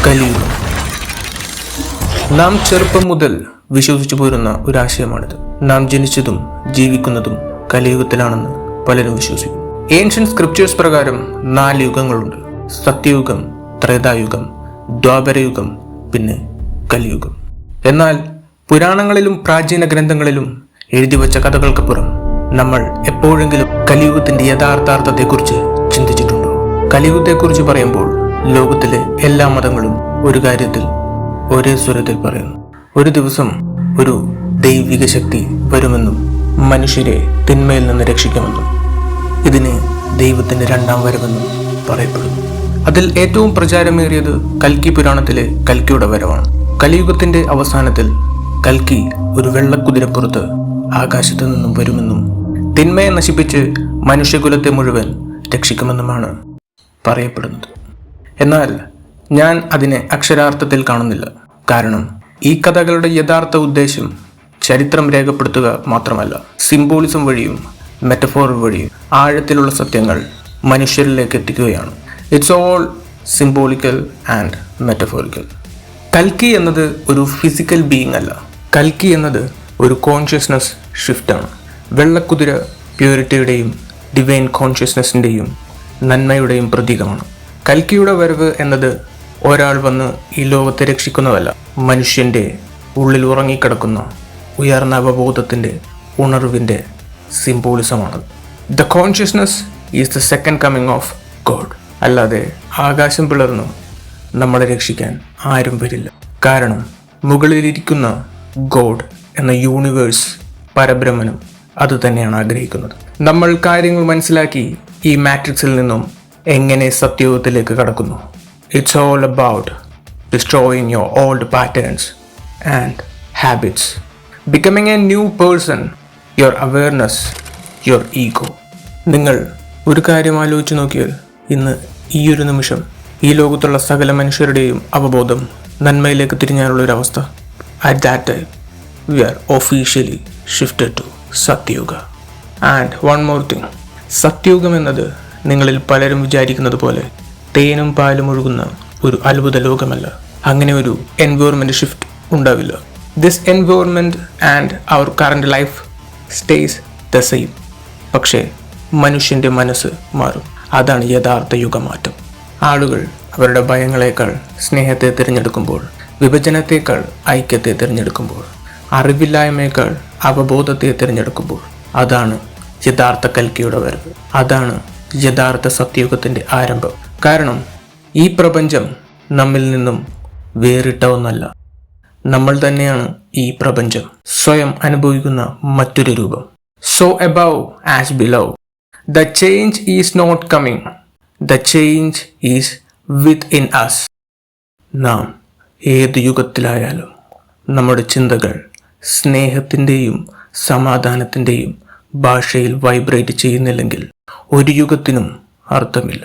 കലിയുഗം. നാം ചെറുപ്പം മുതൽ വിശ്വസിച്ചു പോരുന്ന ഒരാശയമാണിത്. നാം ജനിച്ചതും ജീവിക്കുന്നതും കലിയുഗത്തിലാണെന്ന് പലരും വിശ്വസിക്കും. ഏൻഷ്യന്റ് സ്ക്രിപ്റ്റേഴ്സ് പ്രകാരം 4 യുഗങ്ങളുണ്ട്: സത്യയുഗം, ത്രേതായുഗം, ദ്വാപരയുഗം, പിന്നെ കലിയുഗം. എന്നാൽ പുരാണങ്ങളിലും പ്രാചീന ഗ്രന്ഥങ്ങളിലും എഴുതിവെച്ച കഥകൾക്കപ്പുറം നമ്മൾ എപ്പോഴെങ്കിലും കലിയുഗത്തിന്റെ യഥാർത്ഥാർത്ഥത്തെക്കുറിച്ച് ചിന്തിച്ചിട്ടുണ്ടോ? കലിയുഗത്തെക്കുറിച്ച് പറയുമ്പോൾ ലോകത്തിലെ എല്ലാ മതങ്ങളും ഒരു കാര്യത്തിൽ ഒരേ സ്വരത്തിൽ പറയുന്നു: ഒരു ദിവസം ഒരു ദൈവിക ശക്തി വരുമെന്നും മനുഷ്യരെ തിന്മയിൽ നിന്ന് രക്ഷിക്കുമെന്നും ഇതിന് ദൈവത്തിന്റെ 2ാം വരവെന്നും പറയപ്പെടുന്നു. അതിൽ ഏറ്റവും പ്രചാരമേറിയത് കൽക്കി പുരാണത്തിലെ കൽക്കിയുടെ വരവാണ്. കലിയുഗത്തിന്റെ അവസാനത്തിൽ കൽക്കി ഒരു വെള്ളക്കുതിരപ്പുറത്ത് ആകാശത്തു നിന്നും വരുമെന്നും തിന്മയെ നശിപ്പിച്ച് മനുഷ്യകുലത്തെ മുഴുവൻ രക്ഷിക്കുമെന്നുമാണ് പറയപ്പെടുന്നത്. എന്നാൽ ഞാൻ അതിനെ അക്ഷരാർത്ഥത്തിൽ കാണുന്നില്ല. കാരണം ഈ കഥകളുടെ യഥാർത്ഥ ഉദ്ദേശം ചരിത്രം രേഖപ്പെടുത്തുക മാത്രമല്ല, സിംബോളിസം വഴിയും മെറ്റഫോർ വഴിയും ആഴത്തിലുള്ള സത്യങ്ങൾ മനുഷ്യരിലേക്ക് എത്തിക്കുകയാണ്. It's all symbolical and metaphorical. കൽക്കി എന്നത് ഒരു ഫിസിക്കൽ ബീയിങ് അല്ല. കൽക്കി എന്നത് ഒരു കോൺഷ്യസ്നസ് ഷിഫ്റ്റാണ്. വെള്ളക്കുതിര പ്യൂരിറ്റിയുടെയും ഡിവൈൻ കോൺഷ്യസ്നസിൻ്റെയും നന്മയുടെയും പ്രതീകമാണ്. കൽക്കിയുടെ വരവ് എന്നത് ഒരാൾ വന്ന് ഈ ലോകത്തെ രക്ഷിക്കുന്നതല്ല, മനുഷ്യൻ്റെ ഉള്ളിൽ ഉറങ്ങിക്കിടക്കുന്ന ഉയർന്ന അവബോധത്തിൻ്റെ ഉണർവിൻ്റെ സിംബോളിസമാണ്. The consciousness is the second coming of God. അല്ലാതെ ആകാശം പിളർന്നു നമ്മളെ രക്ഷിക്കാൻ ആരും വരില്ല. കാരണം മുകളിലിരിക്കുന്ന ഗോഡ് എന്ന യൂണിവേഴ്സ്, പരബ്രഹ്മനും അത് തന്നെയാണ് ആഗ്രഹിക്കുന്നത്. നമ്മൾ കാര്യങ്ങൾ മനസ്സിലാക്കി ഈ മാട്രിക്സിൽ നിന്നും എങ്ങനെ സത്യയുഗത്തിലേക്ക് കടക്കുന്നു. It's all about destroying your old patterns and habits, becoming A new person, your awareness, your ego. നിങ്ങൾ ഒരു കാര്യം ആലോചിച്ച് നോക്കിയാൽ, ഇന്ന് ഈ ഒരു നിമിഷം ഈ ലോകത്തുള്ള സകല മനുഷ്യരുടെയും അവബോധം നന്മയിലേക്ക് തിരിഞ്ഞാലുള്ളൊരവസ്ഥ. At that time we are officially shifted to Satyayuga. And one more thing, സത്യയുഗം എന്നത് നിങ്ങളിൽ പലരും വിചാരിക്കുന്നത് പോലെ തേനും പാലും ഒഴുകുന്ന ഒരു അത്ഭുത ലോകമല്ല. അങ്ങനെ ഒരു എൻവയോൺമെൻറ്റ് ഷിഫ്റ്റ് ഉണ്ടാവില്ല. This environment and our current life stays the same. പക്ഷേ മനുഷ്യൻ്റെ മനസ്സ് മാറും. അതാണ് യഥാർത്ഥ യുഗമാറ്റം. ആളുകൾ അവരുടെ ഭയങ്ങളെക്കാൾ സ്നേഹത്തെ തിരഞ്ഞെടുക്കുമ്പോൾ, വിഭജനത്തേക്കാൾ ഐക്യത്തെ തിരഞ്ഞെടുക്കുമ്പോൾ, അറിവില്ലായ്മയേക്കാൾ അവബോധത്തെ തിരഞ്ഞെടുക്കുമ്പോൾ, അതാണ് യഥാർത്ഥ കൽക്കിയുടെ വരവ്. അതാണ് യഥാർത്ഥ സത്യയുഗത്തിൻ്റെ ആരംഭം. കാരണം ഈ പ്രപഞ്ചം നമ്മിൽ നിന്നും വേറിട്ട ഒന്നല്ല. നമ്മൾ തന്നെയാണ് ഈ പ്രപഞ്ചം സ്വയം അനുഭവിക്കുന്ന മറ്റൊരു രൂപം. So above as below, the change is not coming, the change is within us. നാം ഏത് യുഗത്തിലായാലും നമ്മുടെ ചിന്തകൾ സ്നേഹത്തിൻ്റെയും സമാധാനത്തിൻ്റെയും ഭാഷയിൽ വൈബ്രേറ്റ് ചെയ്യുന്നില്ലെങ്കിൽ ഒരു യുഗത്തിനും അർത്ഥമില്ല.